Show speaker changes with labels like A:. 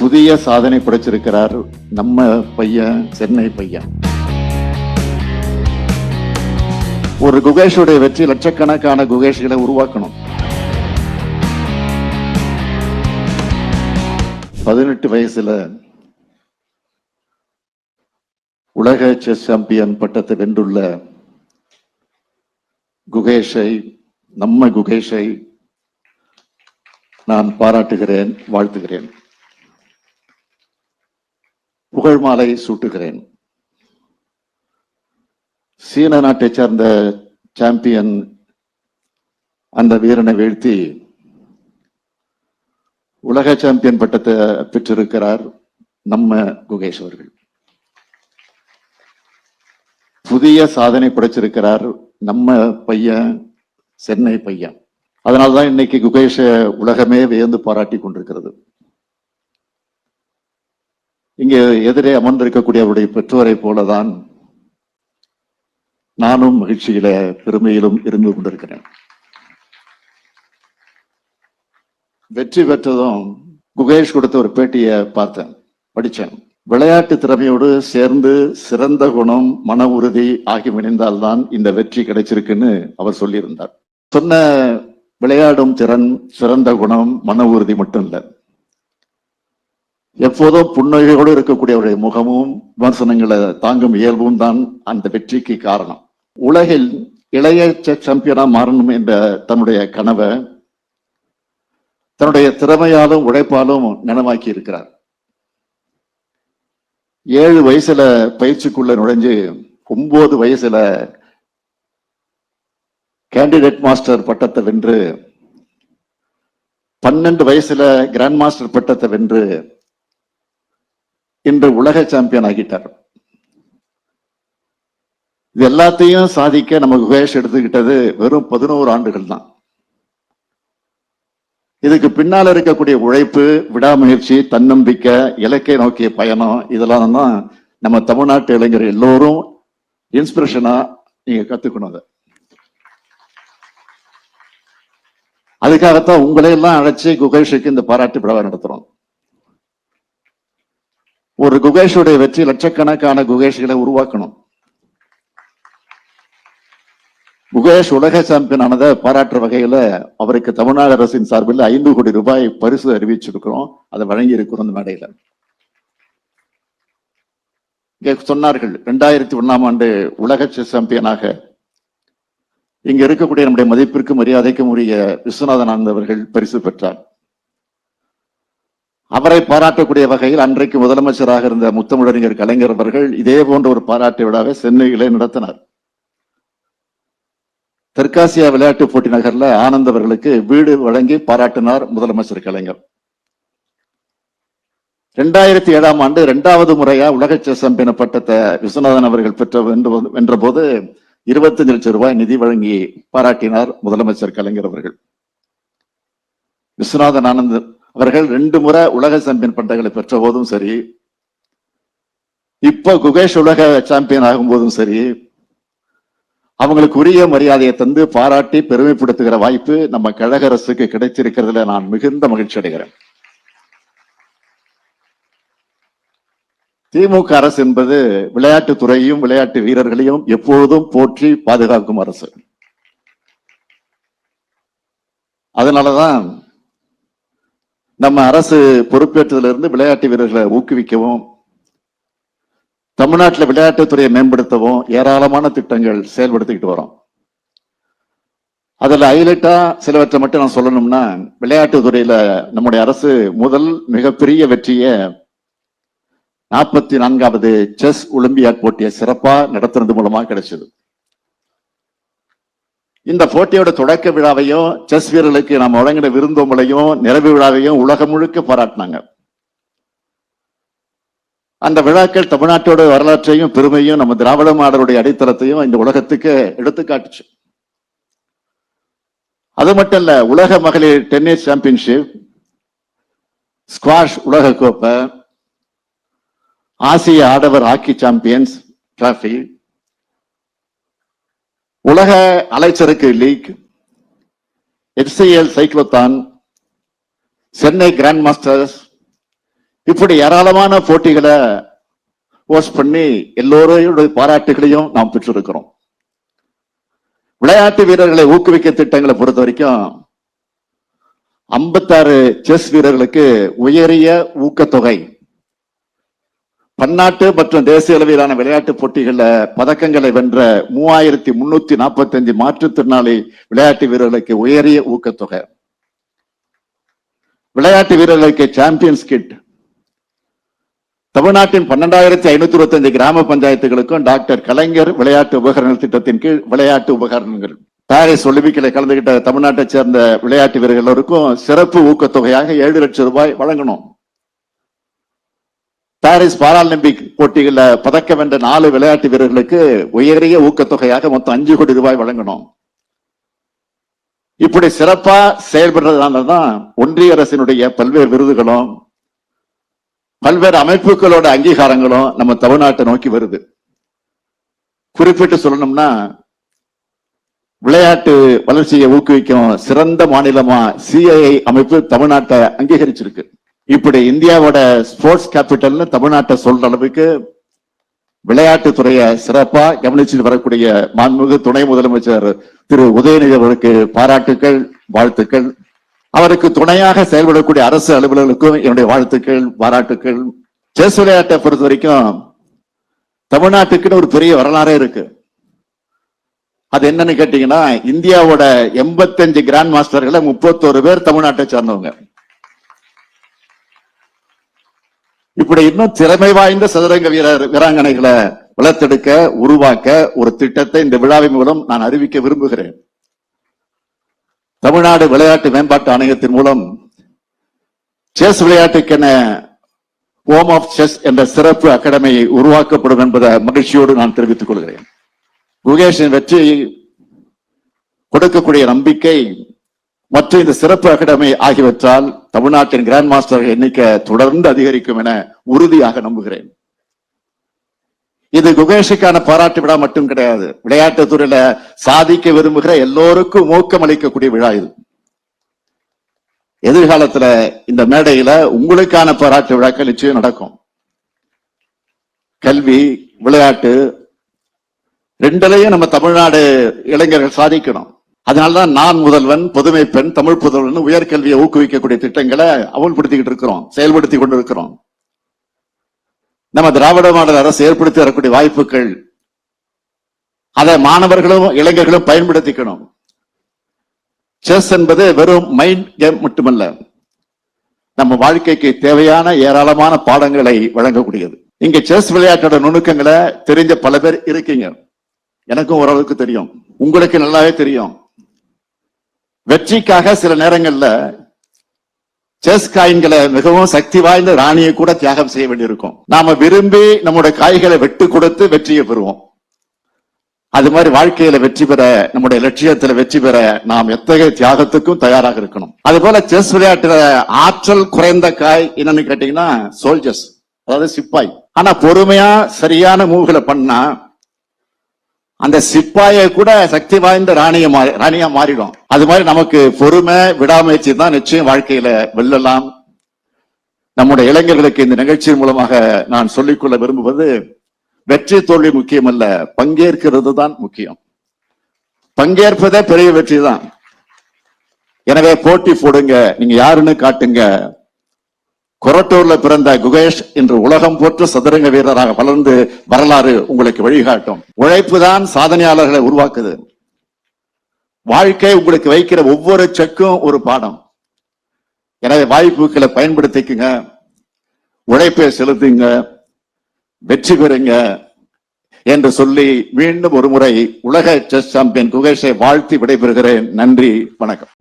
A: புதிய சாதனை படைச்சிருக்கிறார் நம்ம பையன், சென்னை பையன். ஒரு குகேஷுடைய வெற்றி லட்சக்கணக்கான குகேஷ்களை உருவாக்கணும். 18 வயசுல உலக செஸ் சாம்பியன் பட்டத்தை வென்றுள்ள குகேஷை, நம்ம குகேஷை நான் பாராட்டுகிறேன், வாழ்த்துகிறேன், புகழ் மாலை சூட்டுகிறேன். சீன நாட்டை சார்ந்த சாம்பியன் அந்த வீரனை வீழ்த்தி உலக சாம்பியன் பட்டத்தை பெற்றிருக்கிறார் நம்ம குகேஷ் அவர்கள். புதிய சாதனை படைச்சிருக்கிறார் நம்ம பையன், சென்னை பையன். அதனால்தான் இன்னைக்கு குகேஷ உலகமே வியந்து பாராட்டி கொண்டிருக்கிறது. இங்கே எதிரே அமர்ந்திருக்கக்கூடிய அவருடைய பெற்றோரை போலதான் நானும் மகிழ்ச்சியில பெருமையிலும் இருந்து கொண்டிருக்கிறேன். வெற்றி பெற்றதும் குகேஷ் கொடுத்த ஒரு பேட்டியை பார்த்தேன், படித்தேன். விளையாட்டு திறமையோடு சேர்ந்து சிறந்த குணம், மன உறுதி ஆகிய இணைந்தால்தான் இந்த வெற்றி கிடைச்சிருக்குன்னு அவர் சொல்லியிருந்தார். சொன்ன விளையாடும் திறன், சிறந்த குணம், மன உறுதி மட்டும் இல்லை, எப்போதும் புன்னகையோடு இருக்கக்கூடிய அவருடைய முகமும் விமர்சனங்களை தாங்கும் இயல்பும் தான் அந்த வெற்றிக்கு காரணம். உலகில் இளைய சாம்பியனா மாறணும் என்ற தன்னுடைய கனவை தன்னுடைய திறமையாலும் உழைப்பாலும் நனவாக்கி இருக்கிறார். 7 வயசுல பயிற்சிக்குள்ள நுழைஞ்சு 9 வயசுல கேண்டிடேட் மாஸ்டர் பட்டத்தை வென்று 12 வயசுல கிராண்ட் மாஸ்டர் பட்டத்தை வென்று இன்று உலக சாம்பியன் ஆகிட்டார். இது எல்லாத்தையும் சாதிக்க நம்ம குகேஷ் எடுத்துக்கிட்டது வெறும் 11 ஆண்டுகள் தான். இதுக்கு பின்னால இருக்கக்கூடிய உழைப்பு, விடாமுயற்சி, தன்னம்பிக்கை, இலக்கை நோக்கிய பயணம், இதெல்லாம் தான் நம்ம தமிழ்நாட்டு இளைஞர் எல்லோரும் இன்ஸ்பிரேஷனா நீங்க கத்துக்கணும். அதுக்காகத்தான் உங்களையெல்லாம் அழைச்சி குகேஷுக்கு இந்த பாராட்டு விழாவை நடத்துறோம். ஒரு குகேஷுடைய வெற்றி லட்சக்கணக்கான குகேஷ்களை உருவாக்கணும். குகேஷ் உலக சாம்பியன் ஆனதை பாராட்டுற வகையில அவருக்கு தமிழ்நாடு அரசின் சார்பில் 5 கோடி ரூபாய் பரிசு அறிவிச்சிருக்கிறோம். அதை வழங்கி இருக்கிறோம். இந்த மேடையில சொன்னார்கள், 2001ஆம் ஆண்டு உலக செஸ் சாம்பியனாக இங்க இருக்கக்கூடிய நம்முடைய மதிப்பிற்கும் மரியாதைக்கும் உரிய விஸ்வநாதன் ஆனந்த் அவர்கள் பரிசு பெற்றார். அவரை பாராட்டக்கூடிய வகையில் அன்றைக்கு முதலமைச்சராக இருந்த முத்தமிழறிஞர் கலைஞர் அவர்கள் இதே போன்ற ஒரு பாராட்டு விழாவை சென்னையிலே நடத்தினார். தெற்காசியா விளையாட்டு போட்டி நகர்ல ஆனந்த் அவர்களுக்கு வீடு வழங்கி பாராட்டினார் முதலமைச்சர் கலைஞர். 2007ஆம் ஆண்டு 2வது முறையா உலக செஸ் சாம்பியன் பட்டத்தை விஸ்வநாதன் அவர்கள் வென்ற போது 25 லட்சம் ரூபாய் நிதி வழங்கி பாராட்டினார் முதலமைச்சர் கலைஞர் அவர்கள். விஸ்வநாதன் ஆனந்த் அவர்கள் 2 முறை உலக சாம்பியன் பட்டங்களை பெற்ற போதும் சரி, இப்ப குகேஷ் உலக சாம்பியன் ஆகும் போதும் சரி, அவங்களுக்கு உரிய மரியாதையை தந்து பாராட்டி பெருமைப்படுத்துகிற வாய்ப்பு நம்ம கழக அரசுக்கு கிடைத்திருக்கிறதுல நான் மிகுந்த மகிழ்ச்சி அடைகிறேன். திமுக அரசு என்பது விளையாட்டு துறையும் விளையாட்டு வீரர்களையும் எப்பொழுதும் போற்றி பாதுகாக்கும் அரசு. அதனாலதான் நம்ம அரசு பொறுப்பேற்றதிலிருந்து விளையாட்டு வீரர்களை ஊக்குவிக்கவும், தமிழ்நாட்டில் விளையாட்டுத்துறையை மேம்படுத்தவும் ஏராளமான திட்டங்கள் செயல்படுத்திக்கிட்டு வரோம். அதுல ஹைலைட்டா சிலவற்றை மட்டும் நான் சொல்லணும்னா, விளையாட்டுத்துறையில நம்முடைய அரசு முதல் மிகப்பெரிய வெற்றியை 44வது செஸ் ஒலிம்பியாட் போட்டியை சிறப்பா நடத்துறது மூலமா கிடைச்சது. இந்த போட்டியோட தொடக்க விழாவையும் செஸ் வீரர்களுக்கு நாம் வழங்கின விருந்தோம்பலையும் நிறைவு விழாவையும் உலகம் முழுக்க பாராட்டினாங்க. அந்த விழாக்கள் தமிழ்நாட்டோட வரலாற்றையும் பெருமையும் நம்ம திராவிட மாடலுடைய அடித்தளத்தையும் இந்த உலகத்துக்கு எடுத்துக்காட்டுச்சு. அது மட்டும் இல்ல, உலக மகளிர் டென்னிஸ் சாம்பியன்ஷிப், ஸ்குவாஷ் உலக கோப்பை, ஆசிய ஆடவர் ஹாக்கி சாம்பியன்ஸ் டிராபி, உலக அலைச்சறுக்கு league, HCL cyclothon, Chennai Grand Masters, இப்படி ஏராளமான போட்டிகளை ஹோஸ்ட் பண்ணி எல்லோருடைய பாராட்டுகளையும் நாம் பெற்றிருக்கிறோம். விளையாட்டு வீரர்களை ஊக்குவிக்க திட்டங்களை பொறுத்த வரைக்கும் 56 செஸ் வீரர்களுக்கு உயரிய ஊக்கத்தொகை, பன்னாட்டு மற்றும் தேசிய அளவிலான விளையாட்டு போட்டிகள்ல பதக்கங்களை வென்ற 3345 மாற்றுத்திறனாளி விளையாட்டு வீரர்களுக்கு உயரிய ஊக்கத்தொகை, விளையாட்டு வீரர்களுக்கு சாம்பியன்ஸ் கிட், தமிழ்நாட்டின் 12,525 கிராம பஞ்சாயத்துகளுக்கும் டாக்டர் கலைஞர் விளையாட்டு உபகரணங்கள் திட்டத்தின் கீழ் விளையாட்டு உபகரணங்கள், பாரிஸ் ஒலிம்பிக்கில் கலந்துகிட்ட தமிழ்நாட்டை சேர்ந்த விளையாட்டு வீரர்கள் எல்லோருக்கும் சிறப்பு ஊக்கத்தொகையாக 7 லட்சம் ரூபாய் வழங்கணும். பாரிஸ் பாராலிம்பிக் போட்டிகளில் பதக்கம் வென்ற 4 விளையாட்டு வீரர்களுக்கு உயரிய ஊக்கத்தொகையாக மொத்தம் 5 கோடி ரூபாய் வழங்கணும். இப்படி சிறப்பா செயல்படுறதுனாலதான் ஒன்றிய அரசினுடைய பல்வேறு விருதுகளும் பல்வேறு அமைப்புகளோட அங்கீகாரங்களும் நம்ம தமிழ்நாட்டை நோக்கி வருது. குறிப்பிட்டு சொல்லணும்னா, விளையாட்டு வளர்ச்சியை ஊக்குவிக்கும் சிறந்த மாநிலமா CII அமைப்பு தமிழ்நாட்டை அங்கீகரிச்சிருக்கு. இப்படி இந்தியாவோட ஸ்போர்ட்ஸ் கேபிட்டல்னு தமிழ்நாட்டை சொல்ற அளவுக்கு விளையாட்டு துறையை சிறப்பா கவனிச்சுட்டு வரக்கூடிய மாண்புமிகு துணை முதலமைச்சர் திரு உதயநிதி அவர்களுக்கு பாராட்டுக்கள், வாழ்த்துக்கள். அவருக்கு துணையாக செயல்படக்கூடிய அரசு அலுவலர்களுக்கும் என்னுடைய வாழ்த்துக்கள், பாராட்டுக்கள். செஸ் விளையாட்டை பொறுத்த வரைக்கும் தமிழ்நாட்டுக்குன்னு ஒரு பெரிய வரலாறே இருக்கு. அது என்னன்னு கேட்டீங்கன்னா, இந்தியாவோட 85 கிராண்ட் மாஸ்டர்களை 31 பேர் தமிழ்நாட்டை சார்ந்தவங்க. இப்படி இன்னும் திறமை வாய்ந்த சதுரங்க வீராங்கனைகளை வளர்த்தெடுக்க, உருவாக்க ஒரு திட்டத்தை இந்த விழாவின் மூலம் நான் அறிவிக்க விரும்புகிறேன். தமிழ்நாடு விளையாட்டு மேம்பாட்டு ஆணையத்தின் மூலம் செஸ் விளையாட்டுக்கென ஹோம் ஆஃப் செஸ் என்ற சிறப்பு அகாடமி உருவாக்கப்படும் என்பதை மகிழ்ச்சியோடு நான் தெரிவித்துக் கொள்கிறேன். குகேஷின் வெற்றி கொடுக்கக்கூடிய நம்பிக்கை மற்றும் இந்த சிறப்பு அகாடமி ஆகியவற்றால் தமிழ்நாட்டின் கிராண்ட் மாஸ்டர் எண்ணிக்கை தொடர்ந்து அதிகரிக்கும் என உறுதியாக நம்புகிறேன். இது குகேஷுக்கான பாராட்டு விழா மட்டும் கிடையாது, விளையாட்டு துறையில சாதிக்க விரும்புகிற எல்லோருக்கும் ஊக்கம் அளிக்கக்கூடிய விழா இது. எதிர்காலத்துல இந்த மேடையில உங்களுக்கான பாராட்டு விழாக்கள் நிச்சயம் நடக்கும். கல்வி, விளையாட்டு ரெண்டுலையும் நம்ம தமிழ்நாடு இளைஞர்கள் சாதிக்கணும். அதனாலதான் நான் முதல்வன், புதுமை பெண், தமிழ் புதல்வன் உயர்கல்வியை ஊக்குவிக்கக்கூடிய திட்டங்களை அமல்படுத்திக்கிட்டு இருக்கிறோம், செயல்படுத்தி கொண்டிருக்கிறோம். நம்ம திராவிட மாடல் அரசு ஏற்படுத்தி வரக்கூடிய வாய்ப்புகள், அதை மாணவர்களும் இளைஞர்களும் பயன்படுத்திக்கணும். செஸ் என்பது வெறும் மைண்ட் கேம் மட்டுமல்ல, நம்ம வாழ்க்கைக்கு தேவையான ஏராளமான பாடங்களை வழங்கக்கூடியது. இங்க செஸ் விளையாட்டோட நுணுக்கங்களை தெரிஞ்ச பல பேர் இருக்கீங்க. எனக்கும் ஓரளவுக்கு தெரியும், உங்களுக்கு நல்லாவே தெரியும். வெற்றிக்காக சில நேரங்கள்ல செஸ் காயின்களை மிகவும் சக்தி வாய்ந்த ராணியை கூட தியாகம் செய்ய வேண்டியிருக்கும். நாம விரும்பி நம்முடைய காய்களை வெட்டு கொடுத்து வெற்றியை பெறுவோம். அது மாதிரி வாழ்க்கையில வெற்றி பெற, நம்முடைய லட்சியத்துல வெற்றி பெற நாம் எத்தகைய தியாகத்துக்கும் தயாராக இருக்கணும். அது போல செஸ் விளையாட்டுல ஆற்றல் குறைந்த காய் என்னன்னு கேட்டீங்கன்னா சோல்ஜர்ஸ், அதாவது சிப்பாய். ஆனா பொறுமையா சரியான மூவ்களை பண்ணா அந்த சிப்பாயை கூட சக்தி வாய்ந்த ராணியா மாறிடும். அது மாதிரி நமக்கு பொறுமை, விடாமுயற்சி தான் நிச்சயம் வாழ்க்கையில வெல்லலாம். நம்முடைய இளைஞர்களுக்கு இந்த நிகழ்ச்சியின் மூலமாக நான் சொல்லிக்கொள்ள விரும்புவது, வெற்றி தோல்வி முக்கியம் அல்ல, பங்கேற்கிறது தான் முக்கியம். பங்கேற்பதே பெரிய வெற்றி தான். எனவே போட்டி போடுங்க, நீங்க யாருன்னு காட்டுங்க. கொரட்டூர்ல பிறந்த குகேஷ் இன்று உலகம் போற்ற சதுரங்க வீரராக வளர்ந்து வரலாறு உங்களுக்கு வழிகாட்டும். உழைப்பு தான் சாதனையாளர்களை உருவாக்குது. வாழ்க்கை உங்களுக்கு வைக்கிற ஒவ்வொரு செக்கும் ஒரு பாடம். எனவே வாய்ப்புகளை பயன்படுத்திக்குங்க, உழைப்பை செலுத்துங்க, வெற்றி பெறுங்க என்று சொல்லி மீண்டும் ஒரு முறை உலக செஸ் சாம்பியன் குகேஷை வாழ்த்தி விடைபெறுகிறேன். நன்றி, வணக்கம்.